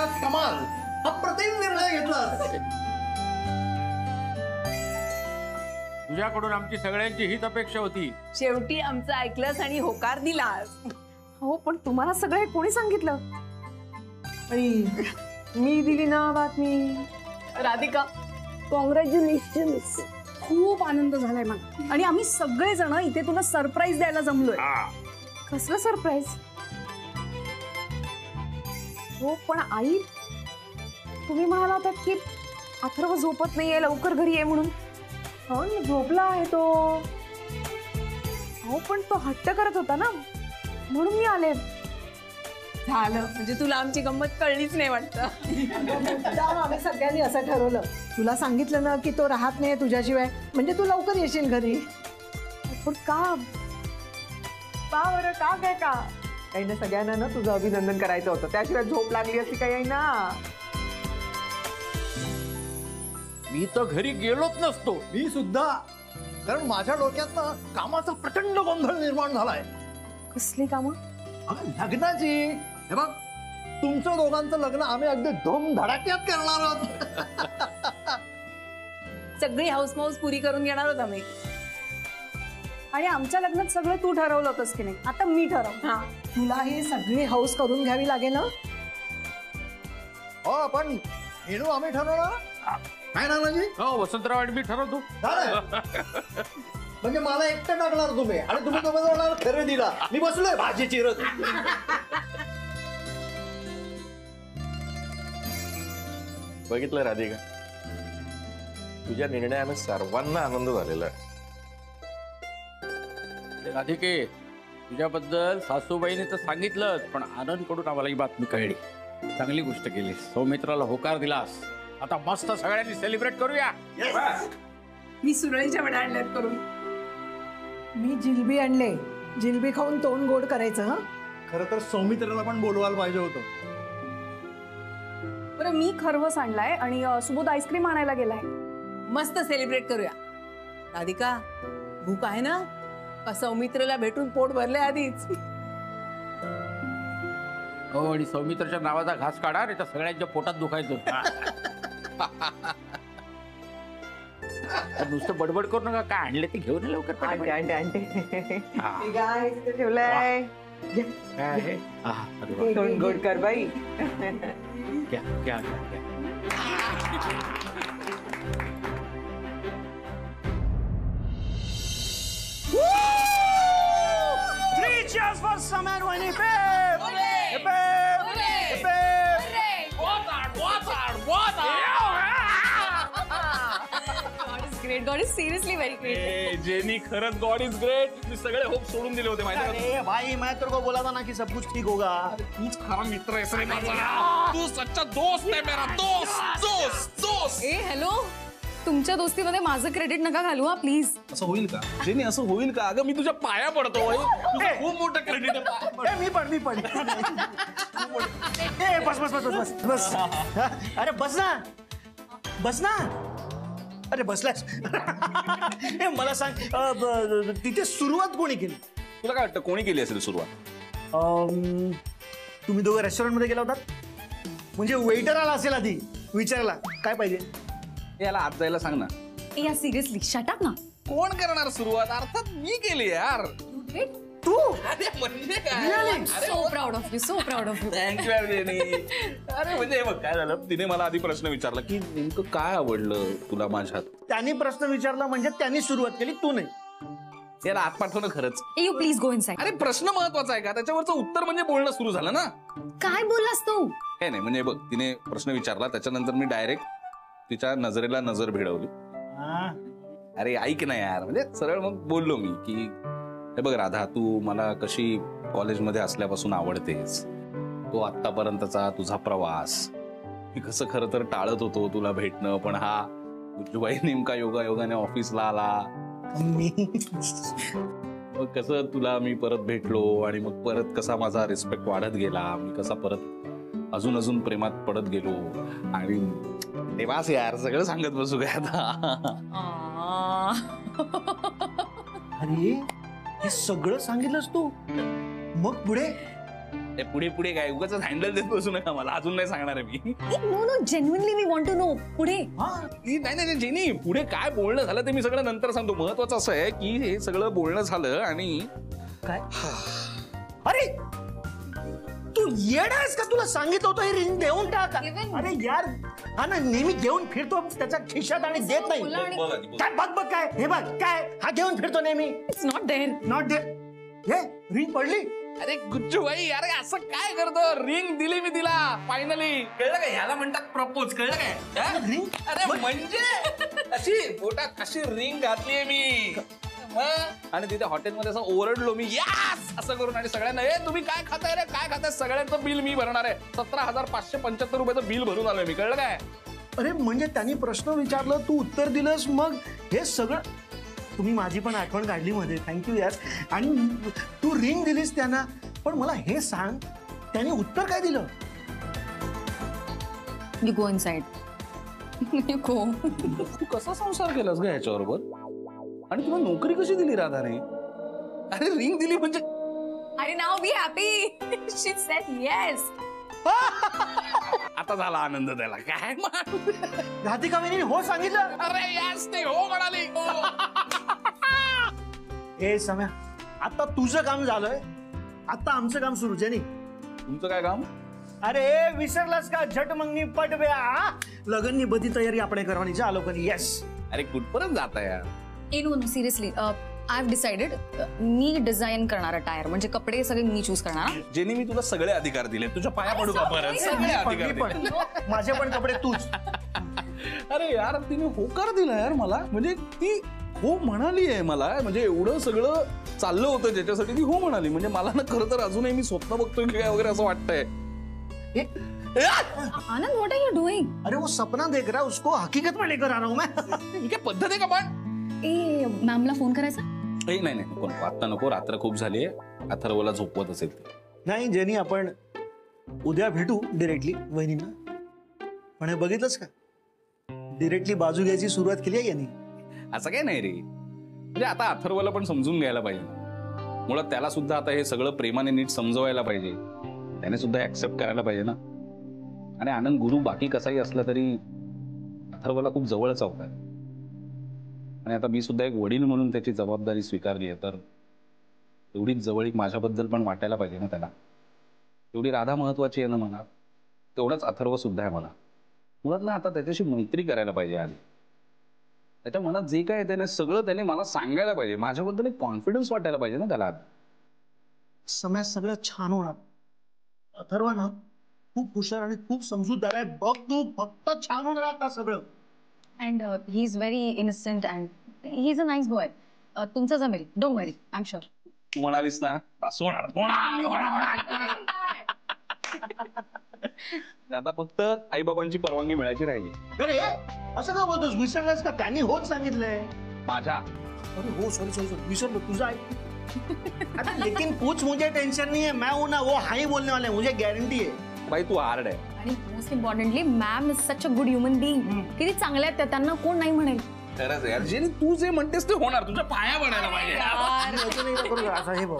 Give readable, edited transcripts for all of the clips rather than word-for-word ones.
राधिका कमाल, अप्रतिम निर्णय घेतला. तुझ्याकडून आमची सगळ्यांची हीच अपेक्षा होती. शेवटी आमचं ऐकलंस आणि होकार दिलास. हो पण तुम्हाला सगळे कोणी सांगितलं? मी दिली ना बातमी. राधिका कॉंग्रॅच्युलेशन्स. खूप आनंद झालाय मला. आणि आम्ही सगळेजण इथे तुला सरप्राईज द्यायला जमलोय. कसलं सरप्राईज? हो पण आई, तुम्ही म्हणाला होतात की अथर्व झोपत नाहीये, लवकर घरी ये म्हणून. हो झोपला आहे तो. हो पण तो हट्ट करत होता ना, म्हणून मी आले. झालं म्हणजे तुला आमची गंमत कळलीच नाही वाटतं. आम्ही सगळ्यांनी असं ठरवलं. तुला सांगितलं ना की तो राहत नाही तुझ्याशिवाय, म्हणजे तू लवकर येशील घरी. पण का बरं? का काय का काही ना, सगळ्यांना ना तुझं अभिनंदन करायचं होतं, त्याशिवाय झोप लागली असती काही ना. मी तर घरी गेलोच नसतो. मी सुद्धा, कारण माझ्या डोक्यात ना कामाचा प्रचंड गोंधळ निर्माण झालाय. कसली कामं? लग्नाची. हे बघ, तुमचं दोघांचं लग्न आम्ही अगदी धूमधडाक्यात करणार आहोत. सगळी हाऊसमाऊस पुरी करून घेणार होत आम्ही. आणि आमच्या लग्नात सगळं तू ठरवलं होतंस की नाही, आता मी ठरव. तुला ही सगळी हौस करून घ्यावी लागेल ना. हो पण हेणू आम्ही ठरवलं काय नानाजी? हो वसंतराव आणि मी ठरवतो. म्हणजे मला एकटं टाकणार तुम्ही आणि तुम्ही दोघं जाणार खरेदीला. मी बसलोय भाजी चिरत. बघितलं राधिका, तुझ्या निर्णयाने सर्वांना आनंद झालेला आहे. राधिके, तुझ्याबद्दल सासूबाईने तर सांगितलंच, पण आनंदकडून आम्हाला ही बातमी कळली. चांगली गोष्ट केलीस, सौमित्राला होकार दिलास. आता मस्त सगळ्यांनी सेलिब्रेट करूया. मी सुरळीच्या वड्या आणल्यात करून. मी जिलबी आणले. जिलबी खाऊन तोंड गोड करायचं. हा खरं तर सौमित्राला पण बोलवायला पाहिजे होतं. बरं मी खरवस आणलाय आणि सुबोध आईस्क्रीम आणायला गेलाय. मस्त सेलिब्रेट करूया. राधिका भूक आहे ना? का सौमित्रला भेटून पोट भरले आधीच. हो आणि सौमित्राच्या नावाचा घास काढा, नाही तर सगळ्यांच्या पोटात दुखायचं. नुसतं बडबड करू नका. काय आणले ते घेऊन लवकर. ठेवलंय. तोंड गोड कर बाई. क्या क्या क्या. Cheers for Sam and Winnie. Great. God is seriously very great. Jenny खरंच गॉड इज ग्रेट. मी सगळे होप सोडून दिले होते माहिती अरे भाई, मैं तेरे को बोला था ना कि सब कुछ ठीक होगा. तूच खरा मित्र आहेस रे माझा. तू सच्चा दोस्त आहे मेरा. दोस्त दोस्त दोस्त. ए हॅलो, तुमच्या दोस्तीमध्ये माझं क्रेडिट नका घालू हा प्लीज. असं होईल का जेनी? असं होईल का? अगं मी तुझ्या पाया पडतो. तुझं खूप मोठं क्रेडिट आहे. मी पण बस बस बस बस बस. अरे बस ना, बस ना. अरे बसलास. मला सांग, तिथे सुरुवात कोणी केली? तुला काय वाटतं कोणी केली असेल सुरुवात? तुम्ही दोघं रेस्टॉरंट मध्ये गेला होतात, म्हणजे वेटर आला असेल आधी विचारायला काय पाहिजे. याला आत जायला सांग ना. या सिरियसली शट अप ना. कोण करणार सुरुवात? अर्थात मी केली यार. तू? अरे म्हणजे काय? So proud of you, so proud of you. Thank you यार जेनी. अरे म्हणजे बघ काय झालं, तिने मला आधी प्रश्न विचारला की नेमकं काय आवडलं तुला माझ्यात. त्यांनी प्रश्न विचारला म्हणजे त्यांनी सुरुवात केली, तू नाही. याला आत पाठवणं खरंच. You please go inside. अरे प्रश्न महत्वाचा आहे का? त्याच्यावरचं उत्तर म्हणजे बोलणं सुरू झालं ना. काय बोललास तू? हे नाही म्हणजे बघ, तिने प्रश्न विचारला त्याच्यानंतर मी डायरेक्ट तिच्या नजरेला नजर भिडवली. अरे ऐक ना यार, म्हणजे सरळ मग बोललो मी की हे बघ राधा, तू मला कशी कॉलेजमध्ये असल्यापासून आवडतेस. तो आत्तापर्यंतचा तुझा प्रवास, मी कसं खरं तर टाळत होतो तुला भेटणं, पण हा गुज्जूबाई नेमका योगायोगाने ऑफिसला आला. मग कसं तुला मी परत भेटलो आणि मग परत कसा माझा रिस्पेक्ट वाढत गेला, मी कसा परत अजून अजून प्रेमात पडत गेलो. आणि तेव्हाच यार सगळं सांगत बसू काय आता. अरे हे सगळं सांगितलंस तू, मग पुढे? पुढे पुढे काय उगाच हँडल देत बसू नका मला, अजून नाही सांगणार आहे मी. No genuinely we want to know पुढे. नाही जेनी, पुढे काय बोलणं झालं ते मी सगळं नंतर सांगतो. महत्वाचं असं आहे की हे सगळं बोलणं झालं आणि काय अरे तू येडा आहेस का? तुला सांगितलं होतं हे रिंग देऊन टाक. अरे यार हा ना नेहमी घेऊन फिरतो त्याच्या खिशात आणि देत नाही. काय बघ काय हे बघ काय हा घेऊन फिरतो नेहमी. It's not there. Not there. हे रिंग पडली. अरे गुच्चू भाई, अरे असं काय करतो? रिंग दिली मी तिला फायनली. कळलं काय? ह्याला म्हणतात प्रपोज. कळलं काय? रिंग अरे म्हणजे अशी बोटात अशी रिंग घातलीये मी आणि तिथे हॉटेलमध्ये असं ओरडलो मी यास असं करून आणि सगळ्यांना ए तुम्ही काय खाताय रे काय खाताय, सगळ्यांचं बिल मी भरणार आहे. 17,575 रुपयाचं बिल भरून आलोय मी. कळलं काय? अरे म्हणजे त्यांनी प्रश्न विचारलं तू उत्तर दिलंस, मग हे सगळं तुम्ही माझी पण आठवण काढली मध्ये. थँक्यू यार. आणि तू रिंग दिलीस त्यांना, पण मला हे सांग त्यांनी उत्तर काय दिलं? You go inside. You go. तू कसा संसार केलास ग ह्याच्याबरोबर? आणि तुला नोकरी कशी दिली राधाने? अरे रिंग दिली म्हणजे अरे now be happy. She sed yes. आता झाला आनंद त्याला. काय राधिका वहिनी हो सांगितलं? अरे यास ते हो म्हणाली. ए सम्या, आता तुझं काम झालंय, आता आमचं काम सुरू. जेनी तुमचं काय काम? अरे विसरलास का? झट मंगनी पट ब्या. लगननी बधी तयारी आपण करવાની. जा लोकांनी. येस. अरे कुठपर्यंत जाता यार? No seriously I have decided मी डिझाईन करणार टायर, म्हणजे कपडे सगळे मी चूज करणार. जेनी मी तुला सगळे अधिकार दिले, तुझ्या पाया पडू का परत? सगळे अधिकार दिले. माझे पण कपडे तूच. अरे यार तिने होकार दिला यार मला. म्हणजे ती हो म्हणाली आहे मला. म्हणजे एवढं सगळं चाललं होतं ज्याच्यासाठी ती हो म्हणाली. म्हणजे मला ना खरं तर अजूनही मी स्वप्न बघतोय की काय वगैरे असं वाटतंय. आनंद व्हाट आर यू डूइंग? अरे वो सपना देख रहा है, उसको हकीकत में लेकर आ रहा हूं मैं. ही काय पद्धत आहे का पण? ए मॅमला फोन करायचा? नाही नको आता नको. रात्र खूप झालीये. अथर्वला झोपवत असेल. नाही जेनी, आपण उद्या भेटू डिरेक्टली वहिनींना. पण हे बघितलंस का, डिरेक्टली बाजू घ्यायची सुरुवात केली आहे यांनी. असं काय नाही रे. म्हणजे आता अथर्वला पण समजून घ्यायला पाहिजे. मुळात त्याला सुद्धा आता हे सगळं प्रेमाने नीट समजवायला पाहिजे. त्याने सुद्धा ऍक्सेप्ट करायला पाहिजे ना. आणि आनंद गुरु बाकी कसाही असला तरी अथर्वला खूप जवळचा होता. आणि आता मी सुद्धा एक वडील म्हणून त्याची जबाबदारी स्वीकारली आहे, तर एवढीच जवळीक माझ्याबद्दल पण वाटायला पाहिजे ना त्याला. एवढी राधा महत्वाची आहे ना मला, तेवढंच अथर्व सुद्धा आहे मला. मुळात ना आता त्याच्याशी मैत्री करायला पाहिजे. आधी त्याच्या मनात जे काय आहे त्याने सगळं त्याने मला सांगायला पाहिजे. माझ्याबद्दल एक कॉन्फिडन्स वाटायला पाहिजे ना त्याला. समय सगळं छान होणार. अथर्व ना खूप हुशार आणि खूप समजूतदार आहे. बघ तू फक्त छान होणार आता सगळं. And he is very innocent and he is a nice boy. तुमचं जमेल, don't worry, I am sure. तू म्हणालीस ना असं होणार. आता फक्त आईबाबांची परवानगी मिळायची राहिली. अरे असं का बोलतोस? विसरलास का? त्यांनी होच सांगितलंय. माझ्या अरे हो सॉरी विसरलो. तुझा अरे लेकिन कुछ मुझे टेंशन नहीं है. मैं हूं ना, वो हाई बोलने वाले हैं, मुझे गारंटी है. बाई तू हार्ड आहे. आणि most importantly ma'am is such a good human being. किती चांगल्या आहेत त्या, त्यांना कोण नाही म्हणेल. खरंच यार जेनी तू जे म्हणतेस ते होणार. तुझ्या पाया पडायला पाहिजे. असं हे बघ.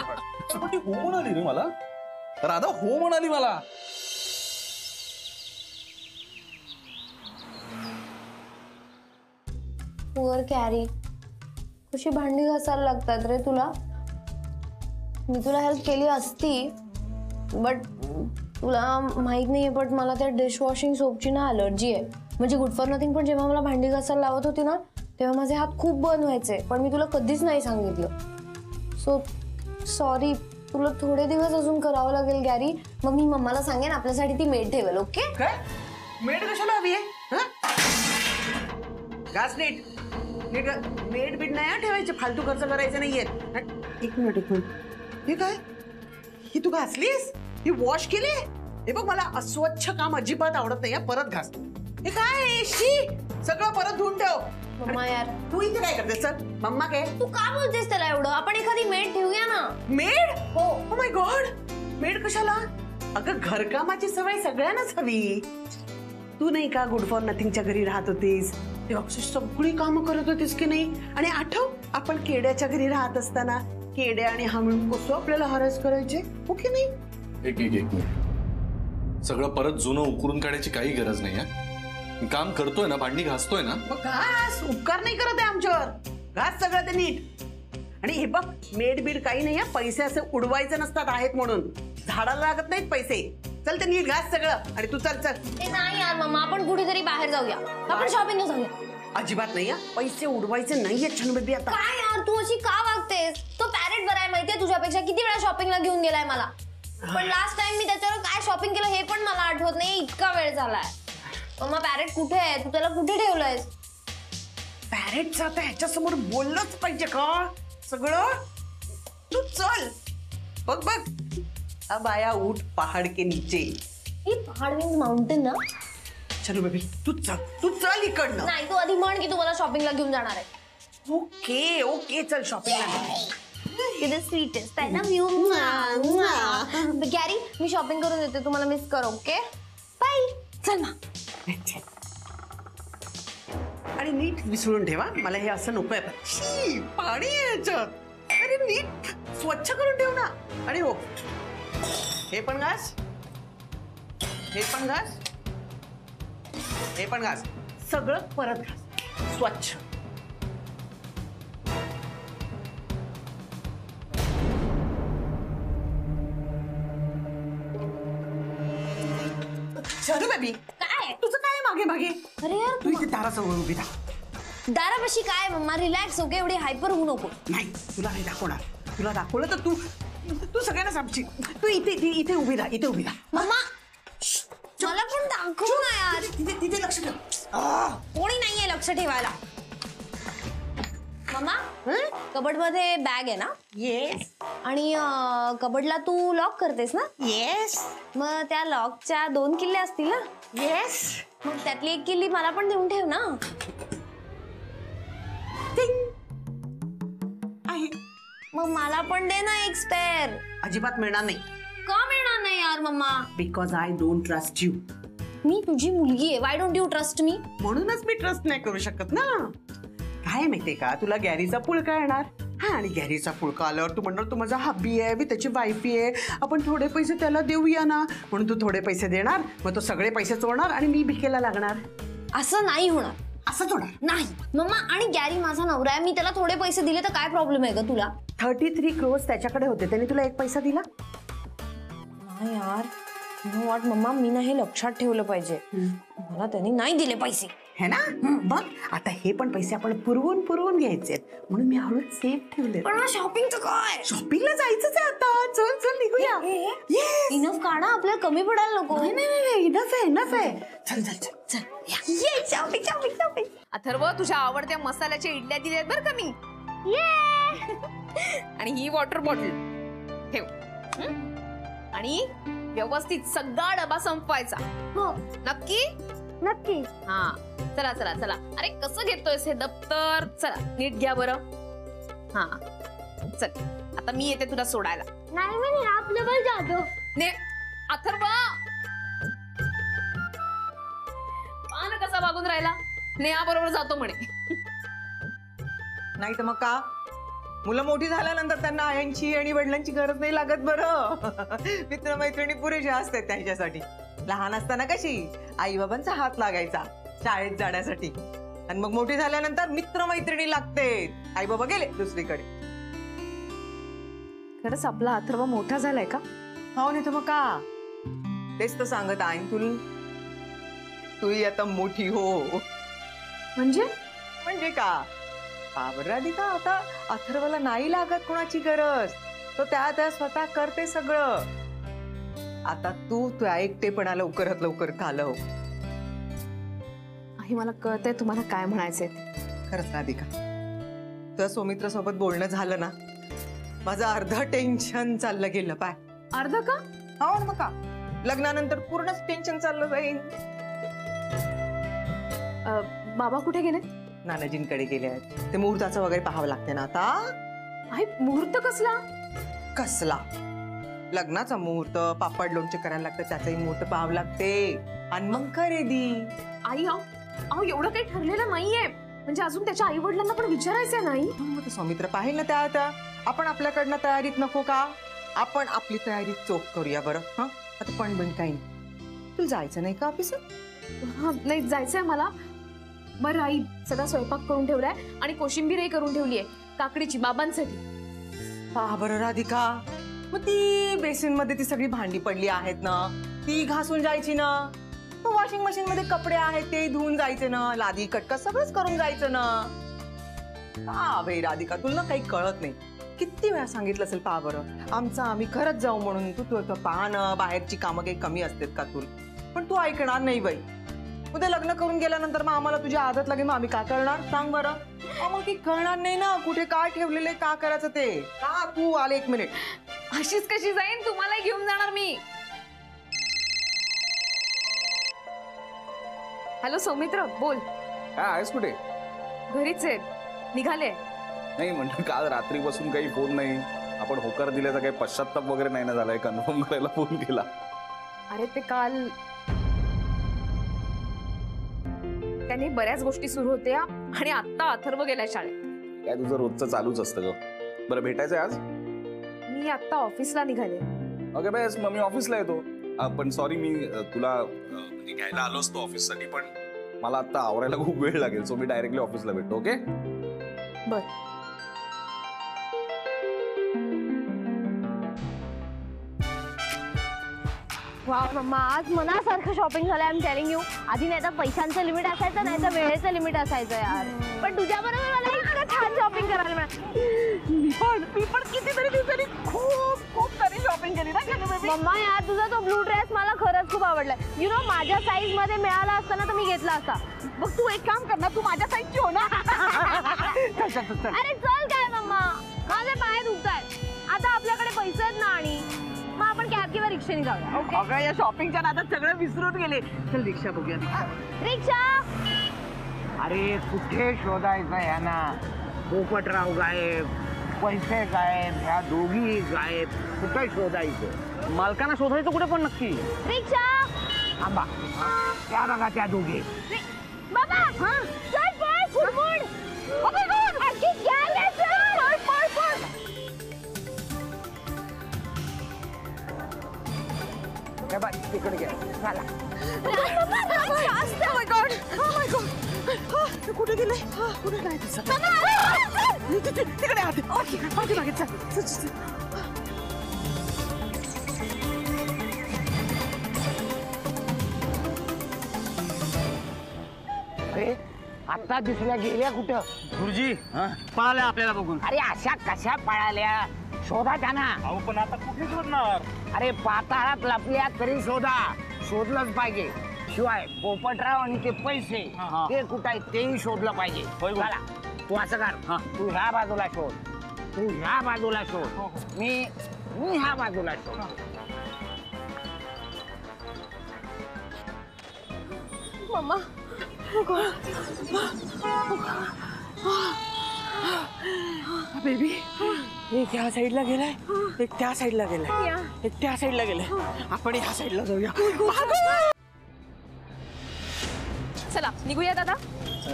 ती हो म्हणाली रे मला. राधा हो म्हणाली मला. पुअर कॅरी, कशी भांडी घासायला लागतात रे तुला. मी तुला हेल्प केली असती, बट तुला माहित नाहीये, बट मला त्या डिशवॉशिंग सोपची ना अलर्जी आहे. म्हणजे गुड फॉर नथिंग पण जेव्हा मला भांडी घासायला लावत होती ना, तेव्हा माझे हात खूप बर्न व्हायचे. पण मी तुला कधीच नाही सांगितलं. So sorry. तुला थोडे दिवस अजून करावं लागेल गॅरी. मग मी मम्माला सांगेन आपल्यासाठी ती मेड ठेवेल. ओके? काय मेड कशाला हवी आहे? घास नीट नीट. मेड बीड नाही ठेवायचे, फालतू खर्च करायचे नाहीये. एक मिनिट. हे काय? ही तू घासलीस? ही वॉश केली? हे बघ मला अस्वच्छ काम अजिबात आवडत नाही. परत घास. हे काय? सगळं परत धुवून ठेव. मम्मा यार, तू इथे काय करतेस? सर मम्मा काय? तू का बोलतेस त्याला एवढं? आपण एखादी मेड ठेवूया ना. मेड? हो. Oh my God. मेड कशाला? अगं घरकामाची सवय सगळ्यांनाच हवी. तू नाही का गुड फॉर नथिंगच्या घरी राहत होतीस तेव्हा सगळी कामं करत होतीस की नाही? आणि आठव आपण केड्याच्या घरी राहत असताना केड्या आणि हा मिळून कसं आपल्याला हरास करायचे, हो की नाही? एक मिनिट, सगळं परत जुनं उकरून काढायची काही गरज नाही आहे. मी काम करतोय ना, भांडी घासतोय ना. मग घास, उपकार नाही करत आहे आमच्यावर. घास सगळं ते नीट. आणि हे बघ, मेड बीड काही नाही, पैसे असे उडवायचे नसतात आहेत म्हणून. झाडाला लागत नाहीत पैसे. चल ते नीट घास सगळं. आणि तू चल चल. नाही यार मम्मा, आपण कुठेतरी बाहेर जाऊया, आपण शॉपिंगला जाऊया. अजिबात नाही, पैसे उडवायचे नाहीये छान बेबी. आता काय यार, तू अशी का वागतेस? तो पॅरेट बरा आहे माहितीये तुझ्यापेक्षा. किती वेळा शॉपिंगला घेऊन गेलाय मला. पण लास्ट टाइम मी त्याच्यावर काय शॉपिंग केलं हे पण मला आठवत नाही, इतका वेळ झालाय. मम्मा पॅरेट कुठे आहे? तू त्याला कुठे ठेवलंयस? पॅरेटचं आता ह्याच्यासमोर बोललंच पाहिजे का सगळं? तू चल. बघ बघ, अब आया ऊट पहाड के नीचे. ही पहाड मीन्स माउंटेन ना? चलो बेबी, तू चल इकडनं. नाही, तू आधी म्हण की तू मला शॉपिंगला घेऊन जाणार आहे. ओके ओके, चल शॉपिंगला. किती स्वीटेस्ट आहे ना व्ह्यू. गॅरी, मी शॉपिंग करून देते, तुम्हाला मिस कर. Okay bye. चल ना. आणि नीट विसरून ठेवा, मला हे असं नकोय. पाणी आहे याच्यात. अरे नीट स्वच्छ करून ठेव ना. आणि हो, हे पण घास, हे पण घास, हे पण घास. सगळं परत घास स्वच्छ. चल बेबी. काय तुझं काय मागे मागे? अरे यार, तू इथे दारासमोर उभी राहा. दारापाशी काय मम्मा? रिलॅक्स. ओके, एवढी हायपर होऊ नको. नाही, तुला नाही दाखवणार. तुला दाखवलं तर तू सगळ्यांना सांगशील. तू इथे उभी राहा, इथे उभी राहा. मम्मा मला पण दाखव ना यार. तिथे लक्ष ठेव. कोणी नाहीये लक्ष ठेवायला. मम्मा, कबड मध्ये बॅग आहे ना? येस. आणि कबडला तू लॉक करतेस ना? येस. मग त्या लॉकच्या 2 किल्ले असतील ना? येस. मग त्यातली 1 किल्ली मला पण देऊन ठेव ना. आहे. मग मला पण दे ना एक स्पेअर. अजिबात मिळणार नाही. का मिळणार नाही यार मम्मा? Because I don't trust you. मी तुझी मुलगी आहे. Why don't you trust me? म्हणूनच मी ट्रस्ट नाही करू शकत ना. काय माहितीये का, तुला गॅरीचा पुळका येणार. हा, आणि गॅरीचा पुळका आल्यावर तू म्हणणार तू माझा हब्बी आहे, मी त्याची वाईफी आहे, आपण थोडे पैसे त्याला देऊया ना. म्हणून तू थोडे पैसे देणार, मग तो सगळे पैसे चोरणार आणि मी भिकेला लागणार. असं नाही होणार. असंच होणार. नाही मम्मा. आणि गॅरी माझा नवरा आहे, मी त्याला थोडे पैसे दिले तर काय प्रॉब्लेम आहे ग तुला? 33 crores त्याच्याकडे होते, त्याने तुला 1 पैसा दिला? नाही यार, नो वॉट मम्मा, मी ना हे लक्षात ठेवलं पाहिजे. मला त्यांनी नाही दिले पैसे, है ना? बघ आता हे पण पैसे आपण पुरवून घ्यायचे, म्हणून मी हळूच सेफ ठेवले. पण शॉपिंगचं काय? शॉपिंगला जायचंच आहे आता. चल चल निघूया. इनफ काढा, आपल्याला कमी पडायला नको. नाही, इनफ आहे. चल चल चल चल. ये शॉपिंग शॉपिंग शॉपिंग. अथर्व, तुझ्या आवडत्या मसाल्याच्या इडल्या दिल्यात बरं का मी. आणि ही वॉटर बॉटल ठेव. आणि व्यवस्थित सगळा डबा संपवायचा. हो नक्की नक्की. हा, चला चला चला. अरे कसं घेतोयस हे दप्तर? चला नीट घ्या बरं. हा चल, आता मी येते तुला सोडायला. नाही मी आपल्यावर जातो. ने अथर्व, पान कसा वागून राहिला. नेहा बरोबर जातो म्हणे. नाही तर मग का? मुलं मोठी झाल्यानंतर त्यांना आयांची आणि वडिलांची गरज नाही लागत बरं. मित्रमैत्रिणी पुरेशा असतात त्यांच्यासाठी. लहान असताना कशी आई बाबांचा हात लागायचा शाळेत जाण्यासाठी, आणि मग मोठी झाल्यानंतर मित्रमैत्रिणी लागते. आई बाबा गेले दुसरीकडे. खरंच आपला अथर्व मोठा झालाय का? हो, नाही तर मग का? तेच तर सांगत आहे तूही आता मोठी हो. म्हणजे का बाबर राधिका, आता अथर्वला नाही लागत कोणाची गरज. तो त्या स्वतः करते सगळं. आता तू त्या एकटेपणा लवकरात लवकर घालव. आई मला कळतंय तुम्हाला काय म्हणायचंय. खरंच राधिका, तुझ्या सौमित्र सोबत बोलणं झालं ना, माझं अर्ध टेन्शन चाललं गेलं. पाय अर्ध का? हो ना, मग का लग्नानंतर पूर्णच टेन्शन चाललं जाईल. बाबा कुठे गेले? नानाजींकडे गेले आहेत. ते मुहूर्ताचं वगैरे पाहावं लागते ना आता. आई मुहूर्त कसला? कसला? लग्नाचा मुहूर्त, पापड लोणचे करायला लागतं, त्याचाही मुहूर्त पाहावं लागते. आणि मग खरेदी. आई अहो एवढं काही ठरलेलं नाहीये. म्हणजे अजून त्याच्या आई वडिलांना पण विचारायचंय नाही. सौमित्र पाहिल ना त्या आपण आपल्याकडनं तयारीत नको का? आपण आपली तयारी चोख करूया बरं. हा आता पण काही नाही. तुला जायचं नाही का ऑफिसात? हा नाही जायचंय मला. बरं आई सगळा स्वयंपाक करून ठेवलाय आणि कोशिंबीरही करून ठेवली आहे काकडीची बाबांसाठी. पहा बरं राधिका, मग ती बेसिन मध्ये ती सगळी भांडी पडली आहेत ना, ती घासून जायची ना. वॉशिंग मशीन मध्ये कपडे आहेत ते धुवून जायचे ना. लादी कटका सगळंच करून जायचं ना. हा बाई राधिका, तुला ना काही कळत नाही. किती वेळा सांगितलं असेल पहा बरं, आमचं आम्ही खरंच जाऊ म्हणून. तू पाहणं बाहेरची कामं काही कमी असतात का तुला? पण तू ऐकणार नाही बाई. उद्या लग्न करून गेल्यानंतर मग आम्हाला तुझी आदत लागेल, मग आम्ही काय करणार सांग बरं? मग ती कळणार नाही ना कुठे काय ठेवलेले, का करायचं ते. का तू आले 1 मिनिट. अशीच कशी जाईन, तुम्हाला घेऊन जाणार मी. हॅलो सौमित्र, बोल. काय आहेस कुठे? घरीच आहे, निघाले. नाही म्हणजे काल रात्रीपासून काही फोन नाही. आपण होकार दिल्याचा काही पश्चाताप वगैरे नाही ना झालाय? कन्फर्म करायला फोन केला. अरे ते काल त्याने बऱ्याच गोष्टी सुरू होत्या आणि आता अथर्व गेलाय शाळेत. काय तुझं रोजचं चालूच असतं ग. बरं भेटायचंय आज? मी आता ऑफिसला निघाले. ओके बेस, मग मी ऑफिसला येतो. पण सॉरी, मी तुला घ्यायला आलो असतो ऑफिससाठी, पण मला आता आवरायला खूप वेळ लागेल. सो मी डायरेक्टली ऑफिसला भेटतो. ओके बर. वा मम्मा, आज मनासारखं शॉपिंग झालंय. I am telling you. आधी नाही तर पैशांचं लिमिट असायचं, नाही तर वेळेचं लिमिट असायचं यार. पण तुझ्या बरोबर मला इतकं छान शॉपिंग करायला मिळालं. मी पण कितीतरी दिवसांनी खूप सारी शॉपिंग केली ना. मम्मा यार, तुझा तो ब्लू ड्रेस मला खरंच खूप आवडलाय. यु नो, माझ्या साईज मध्ये मिळाला असता ना तर मी घेतला असता. मग तू एक काम कर ना, तू माझ्या साईजची हो ना. अरे चल काय मम्मा, माझे पाय दुखतायत. आता आपल्याकडे पैसे आहेत ना, आणि मग आपण कॅब किंवा रिक्षाने जाऊया. अगं या शॉपिंगच्या नादात सगळं विसरून गेले. चल रिक्षा बघूया. रिक्षा? अरे कुठे शोधायचं यांना? पोपटराव गायब, पैसे गायब, ह्या दोघी गायब. कुठे शोधायचं? मालकांना शोधायचं कुठे पण नक्की. रिक्षा? थांबा, त्या बघा त्या दोघी. बाबा चल पळ, फुटफुट. अख्खी गॅंग आहे, चल. तिकडे घ्या. चला. कुठे गेले? कुठे नाही दिसत. तिकडे आधी मागे चल. अरे आता दिसल्या गेल्या कुठं? गुरुजी पळाल्या आपल्याला बघून. अरे अशा कशा पळाल्या? शोधा त्यांना. अहो पण आता कुठे शोधणार? अरे पाताळात लपल्या तरी शोधा. शोधलंच पाहिजे. शिवाय पोपटराव आणि ते पैसे ते कुठं आहेत तेही शोधलं पाहिजे. चला तू असं कर, तू ह्या बाजूला शोध, तू ह्या बाजूला शोध, मी ह्या बाजूला शोध. मम्मा बेबी, एक ह्या साईडला गेलाय, एक त्या साईडला गेलाय, एक त्या साईडला गेलाय. आपण ह्या साईडला जाऊया. चला निघूया दादा.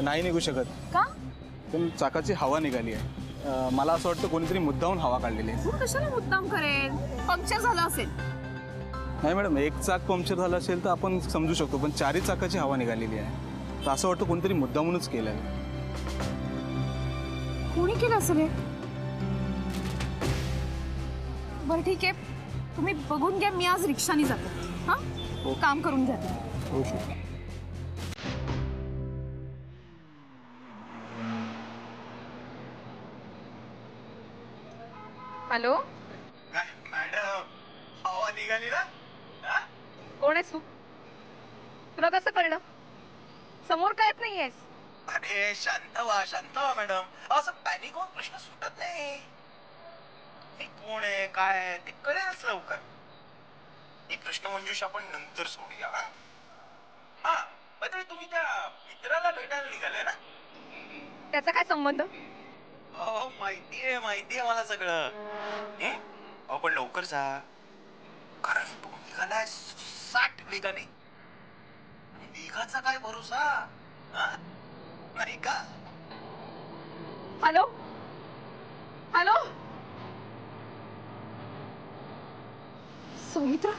नाही निघू शकत. का? पण चाकाची हवा निघाली आहे. मला असं वाटतं कोणीतरी मुद्दाहून हवा काढलेली आहे. कशाला मुद्दाम करेल? पंक्चर झालं असेल. नाही मॅडम, एक चाक पंक्चर झालं असेल तर आपण समजू शकतो, पण 4ही चाकाची हवा निघालेली आहे. तर असं वाटतं कोणतरी मुद्दामूनच केलं आहे. कोणी केलं असेल? बरं ठीक आहे, तुम्ही बघून घ्या. मी आज रिक्षाने जातो. हा काम करून घ्या. हो शकतो. हॅलो मॅडम, हवा निघाली ना? कोण आहेस तू? तुला कसं कळलं? समोर काय येत नाहीयेस? अरे शांत व्हा मॅडम. असं पॅनिक होऊन प्रश्न सुटत नाही. कोण आहे काय आहे ते कळेलच लवकर. ही प्रश्न मंजुषा आपण नंतर सोडूया. हा बरं, तुम्ही त्या मित्राला भेटायला निघाले ना? त्याचा काय संबंध? हो माहितीये मला सगळं. आपण लवकर जा, कारण तो निघालाय 60 वेगाने. वेगाचा काय भरोसा नाही का? Hello hello Saumitra